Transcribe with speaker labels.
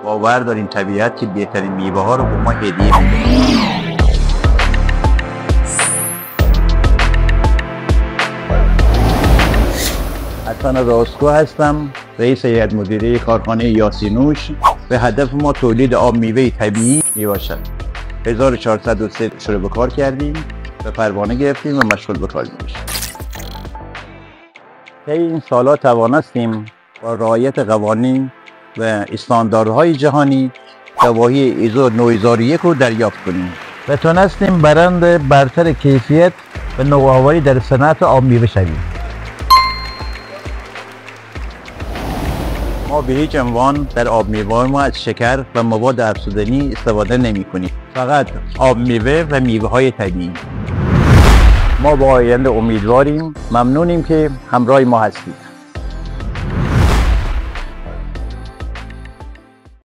Speaker 1: باور داریم طبیعت که بهترین میوه ها رو به ما هدیه میده. حسن راستگو هستم، رئیس هیئت مدیره کارخانه یاسینوش. به هدف ما تولید آب میوه طبیعی میباشد. 1403 شروع به کار کردیم، به پروانه گرفتیم و مشغول به کار میشیم. طی این سال‌ها توانستیم با رعایت قوانین و استانداردهای جهانی گواهی ایزو 9001 رو دریافت کنیم و تونستیم برنده برتر کیفیت و نوآوری در صنعت آب میوه شویم. ما به هیچ عنوان در آب میوه ما از شکر و مواد افزودنی استفاده نمی کنیم. فقط آب میوه و میوه های طبیعی. ما با آینده امیدواریم. ممنونیم که همراه ما هستید.